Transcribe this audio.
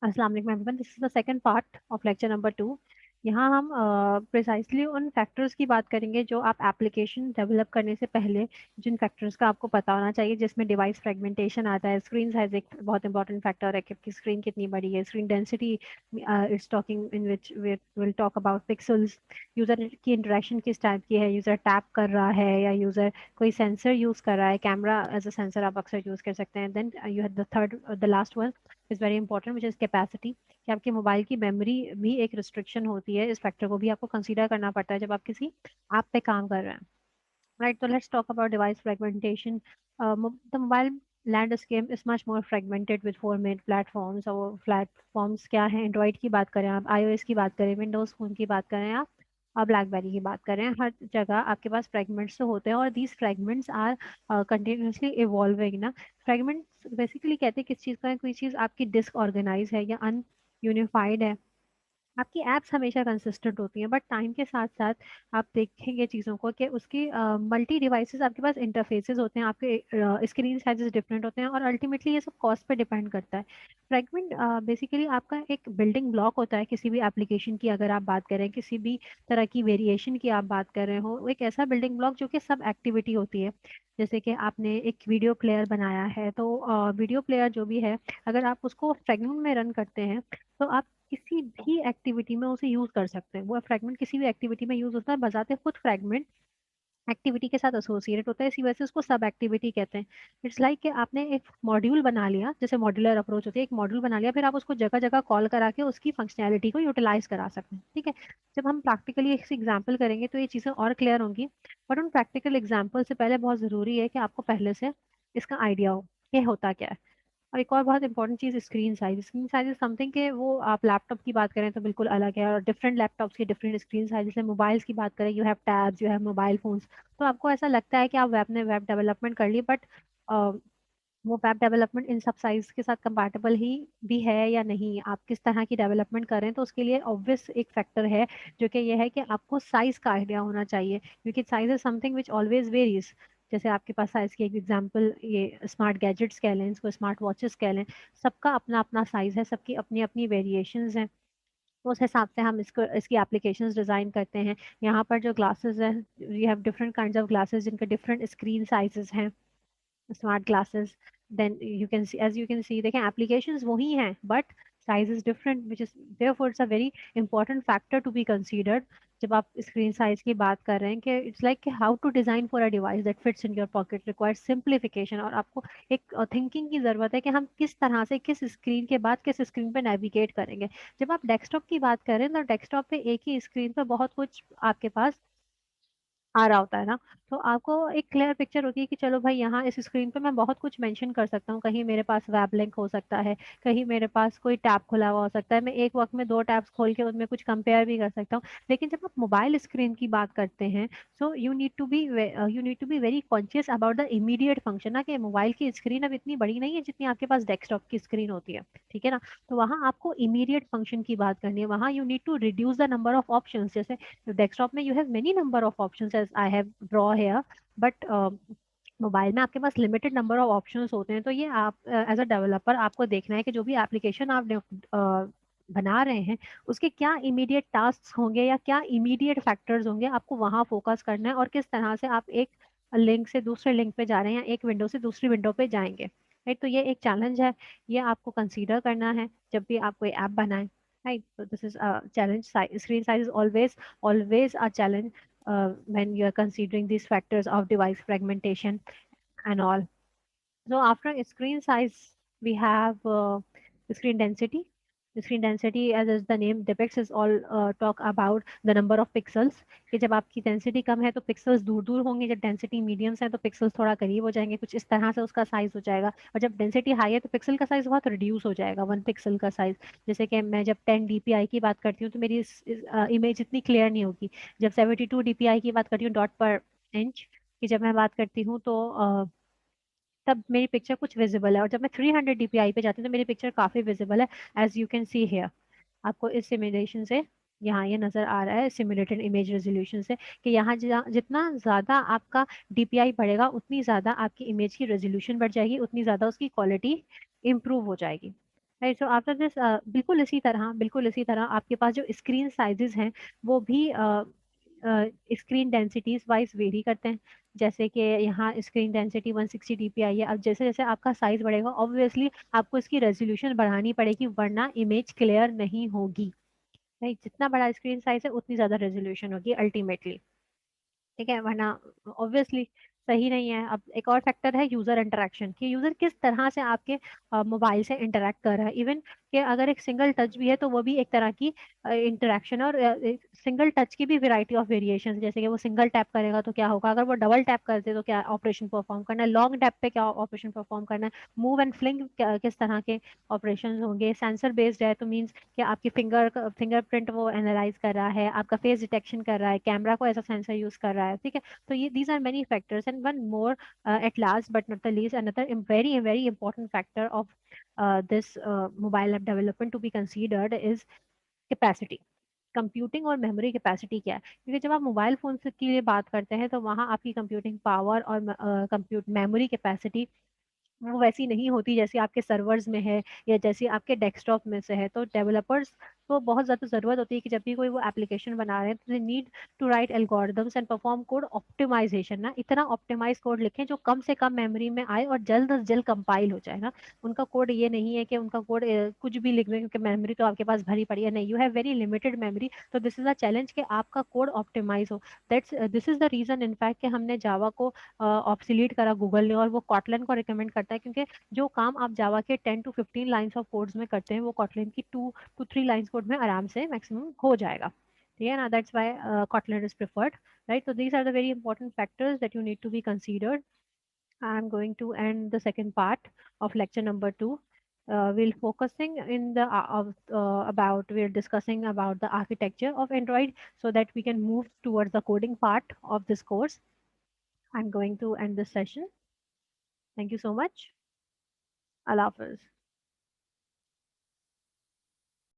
अस्सलाम वालेकुम everyone, this is the second part of lecture number 2। यहाँ हम प्रिसाइसली उन फैक्टर्स की बात करेंगे जो आप एप्लीकेशन डेवलप करने से पहले जिन फैक्टर्स का आपको पता होना चाहिए, जिसमें डिवाइस फ्रेगमेंटेशन आता है। स्क्रीन साइज एक बहुत इंपॉर्टेंट फैक्टर है कि आपकी स्क्रीन कितनी बड़ी है। Screen density it's talking in which will talk about pixels. User की इंटरेक्शन किस टाइप की है, यूजर टैप कर रहा है या यूजर कोई सेंसर यूज कर रहा है। कैमरा एज अ सेंसर आप अक्सर यूज कर सकते हैं। Then you have the third, the last one is very important, which is capacity, कि आपके मोबाइल की मेमोरी भी एक रिस्ट्रिक्शन होती है। इस फैक्टर को भी आपको कंसीडर करना पड़ता है जब आप किसी ऐप पे काम कर रहे हैं। राइट, तो let's talk about device fragmentation. The mobile landscape is much more fragmented with four main platforms. और प्लेटफॉर्म्स क्या हैं? एंड्रॉइड की बात करें आप, आईओएस की बात करें, विंडोज फोन की बात करें आप, और ब्लैकबेरी की बात करें, हर जगह आपके पास फ्रेगमेंट्स तो होते हैं। और these fragments are continuously evolving ना। फ्रेगमेंट्स बेसिकली कहते हैं किस चीज़ का है, कोई चीज़ आपकी डिस्क ऑर्गेनाइज है या अन यूनिफाइड है। आपकी ऐप्स हमेशा कंसिस्टेंट होती हैं, बट टाइम के साथ साथ आप देखेंगे चीज़ों को कि उसकी मल्टी डिवाइसेस आपके पास इंटरफेसेस होते हैं, आपके स्क्रीन साइजेस डिफरेंट होते हैं, और अल्टीमेटली ये सब कॉस्ट पे डिपेंड करता है। फ्रेगमेंट बेसिकली आपका एक बिल्डिंग ब्लॉक होता है किसी भी एप्लीकेशन की। अगर आप बात करें किसी भी तरह की वेरिएशन की आप बात कर रहे हो, वो एक ऐसा बिल्डिंग ब्लॉक जो कि सब एक्टिविटी होती है। जैसे कि आपने एक वीडियो प्लेयर बनाया है, तो वीडियो प्लेयर जो भी है, अगर आप उसको फ्रेगमेंट में रन करते हैं तो आप किसी भी एक्टिविटी में उसे यूज कर सकते हैं। वो फ्रैगमेंट किसी भी एक्टिविटी में यूज होता है, बजाते खुद फ्रैगमेंट एक्टिविटी के साथ एसोसिएटेड होता है, इसी वजह से उसको सब एक्टिविटी कहते हैं। इट्स लाइक कि आपने एक मॉड्यूल बना लिया, जैसे मॉड्यूलर अप्रोच होती है, एक मॉड्यूल बना लिया, फिर आप उसको जगह जगह कॉल करा के उसकी फंक्शनैलिटी को यूटिलाइज करा सकते हैं। ठीक है, जब हम प्रैक्टिकली एक एग्जाम्पल करेंगे तो ये चीज़ें और क्लियर होंगी। बट उन प्रैक्टिकल एग्जाम्पल से पहले बहुत ज़रूरी है कि आपको पहले से इसका आइडिया हो कि होता क्या है। और एक और बहुत important cheese, screen size. Screen size is something के वो आप लैपटॉप की बात करें तो बिल्कुल अलग है, और डिफरेंट लैपटॉप्स की डिफरेंट स्क्रीन साइज। जैसे मोबाइल्स की बात करें, you have tabs, you have mobile phones. तो आपको ऐसा लगता है कि आप वेब ने वेब डेवलपमेंट कर ली, बट वो वेब डेवलपमेंट इन सब साइज के साथ कंपैटिबल ही भी है या नहीं, आप किस तरह की डेवलपमेंट करें। तो उसके लिए ऑब्वियस एक फैक्टर है जो कि ये है कि आपको साइज का आइडिया होना चाहिए, क्योंकि size is something which always varies. जैसे आपके पास साइज की एक एग्जांपल, ये स्मार्ट गैजेट्स कह लें, इसको स्मार्ट वॉचेस कह लें, सबका अपना अपना साइज है, सबकी अपनी अपनी वेरिएशंस हैं। तो उस हिसाब से हम इसको इसकी एप्लीकेशंस डिज़ाइन करते हैं। यहाँ पर जो ग्लासेस हैं, we have different kinds of glasses जिनके डिफरेंट स्क्रीन साइजेस हैं, smart glasses. Then you can see, as you can see, देखें एप्लीकेशंस वही हैं but size is different, which is therefore it's a very important factor to be considered जब आप screen size की बात कर रहे हैं। कि it's like how to design for a device that fits in your pocket requires simplification. और आपको एक थिंकिंग की जरूरत है कि हम किस तरह से किस स्क्रीन के बाद किस स्क्रीन पे नेविगेट करेंगे। जब आप डेस्कटॉप की बात करें तो डेस्कटॉप पे एक ही स्क्रीन पे बहुत कुछ आपके पास आ रहा होता है ना। तो आपको एक क्लियर पिक्चर होती है कि चलो भाई, यहाँ इस स्क्रीन पे मैं बहुत कुछ मेंशन कर सकता हूँ। कहीं मेरे पास वेब लिंक हो सकता है, कहीं मेरे पास कोई टैब खुला हुआ हो सकता है, मैं एक वक्त में दो टैब्स खोल के उनमें कुछ कंपेयर भी कर सकता हूँ। लेकिन जब आप मोबाइल स्क्रीन की बात करते हैं, so you need to be very conscious about the immediate function, ना कि मोबाइल की स्क्रीन अब इतनी बड़ी नहीं है जितनी आपके पास डेस्कटॉप की स्क्रीन होती है। ठीक है ना, तो वहाँ आपको इमीडिएट फंक्शन की बात करनी है। वहाँ you need to reduce the number of options. जैसे डेस्कटॉप में you have many number of options as I have draw here, but mobile में आपके पास लिमिटेड नंबर ऑफ ऑप्शंस होते हैं। तो ये आप एज अ डेवलपर आपको देखना है कि जो भी एप्लीकेशन आप बना रहे हैं, उसके क्या इमीडिएट टास्क होंगे या क्या इमीडिएट फैक्टर्स होंगे, आपको वहाँ फोकस करना है। और किस तरह से आप एक लिंक से दूसरे लिंक पे जा रहे हैं या एक विंडो से दूसरी विंडो पे जाएंगे। राइट, तो ये एक चैलेंज है, ये आपको कंसीडर करना है जब भी आप कोई ऐप बनाएं। Right, so this is a challenge. Screen size is always a challenge when you are considering these factors of device fragmentation and all. So after screen size, we have screen density. Screen density, as the name depicts, is all talk about the number of pixels. कि जब आपकी density कम है तो pixels दूर दूर होंगे, जब density mediums है तो पिक्सल्स थोड़ा करीब हो जाएंगे, कुछ इस तरह से उसका साइज हो जाएगा। और जब डेंसिटी हाई है तो पिक्सल का साइज बहुत रिड्यूस हो जाएगा, 1 पिक्सल का साइज। जैसे कि मैं जब 10 dpi की बात करती हूँ तो मेरी इमेज इतनी क्लियर नहीं होगी। जब 72 dpi की बात करती हूँ, डॉट पर इंच की जब मैं बात करती हूँ, तो तब मेरी पिक्चर कुछ विजिबल है। और जब मैं 300 dpi पे जाती हूँ तो मेरी पिक्चर काफी विजिबल है, as you can see here. आपको इस सिमुलेशन से यहाँ ये नजर आ रहा है, सिमुलेटेड इमेज रेजोल्यूशन से, कि यहाँ जितना ज्यादा आपका डीपीआई बढ़ेगा उतनी ज्यादा आपकी इमेज की रेजोल्यूशन बढ़ जाएगी, उतनी ज्यादा उसकी क्वालिटी इंप्रूव हो जाएगी। राइट। सो आफ्टर दिस बिल्कुल इसी तरह आपके पास जो स्क्रीन साइजेस हैं वो भी स्क्रीन डेंसिटीज वाइज वेरी करते हैं। जैसे कि यहाँ स्क्रीन डेंसिटी 160 dpi है। अब जैसे जैसे आपका साइज बढ़ेगा ऑब्वियसली आपको इसकी रेजोल्यूशन बढ़ानी पड़ेगी, वरना इमेज क्लियर नहीं होगी। राइट, जितना बड़ा स्क्रीन साइज है उतनी ज्यादा रेजोल्यूशन होगी अल्टीमेटली। ठीक है, वरना ऑब्वियसली सही नहीं है। अब एक और फैक्टर है यूजर इंटरेक्शन, कि यूजर किस तरह से आपके मोबाइल से इंटरेक्ट कर रहा है। इवन कि अगर एक सिंगल टच भी है तो वो भी एक तरह की इंटरेक्शन। और सिंगल टच की भी वैरायटी ऑफ वेरिएशन, जैसे कि वो सिंगल टैप करेगा तो क्या होगा, अगर वो डबल टैप करते तो क्या ऑपरेशन परफॉर्म करना है, लॉन्ग टैप पे क्या ऑपरेशन परफॉर्म करना है, मूव एंड फ्लिंग किस तरह के ऑपरेशन होंगे। सेंसर बेस्ड है तो मीन्स कि आपकी फिंगरप्रिंट वो एनालाइज कर रहा है, आपका फेस डिटेक्शन कर रहा है, कैमरा को ऐसा सेंसर यूज कर रहा है। ठीक है, तो ये these are many factors and one more at last but not the least, another very very important factor of this mobile app development to be considered is capacity। Computing और memory capacity क्या है, क्योंकि जब आप mobile phone के लिए बात करते हैं तो वहाँ आपकी कंप्यूटिंग पावर और कंप्यूट मेमोरी कैपेसिटी वो वैसी नहीं होती जैसी आपके सर्वर्स में है या जैसी आपके डेस्कटॉप में से है। तो डेवलपर्स को बहुत ज़्यादा ज़रूरत होती है कि जब भी कोई वो एप्लीकेशन बना रहे हैं तो they need to write algorithms and perform code optimisation, ना इतना ऑप्टिमाइज कोड लिखें जो कम से कम मेमोरी में आए और जल्द से जल्द कंपाइल हो जाए ना। उनका कोड ये नहीं है कि उनका कोड कुछ भी लिख दें, क्योंकि मेमोरी तो आपके पास भरी पड़ी है नहीं, you have very limited memory. तो दिस इज अ चैलेंज कि आपका कोड ऑप्टिमाइज हो। That's this is the reason in fact कि हमने जावा को ऑब्सोलीट करा गूगल ने, और वो कॉटलन को रिकमेंड करता है, क्योंकि जो काम आप जावा के 10 to 15 लाइन्स ऑफ कोड्स में करते हैं वो कॉटलन की 2 to 3 लाइन्स कोड में आराम से मैक्सिमम हो जाएगा। ठीक है ना, that's why cotton is preferred. Right, so these are the very important factors that you need to be considered. I'm going to end the second part of lecture number 2. We'll focusing in the about we're discussing about the architecture of Android so that we can move towards the coding part of this course. I'm going to end this session. Thank you so much. Allah Hafiz.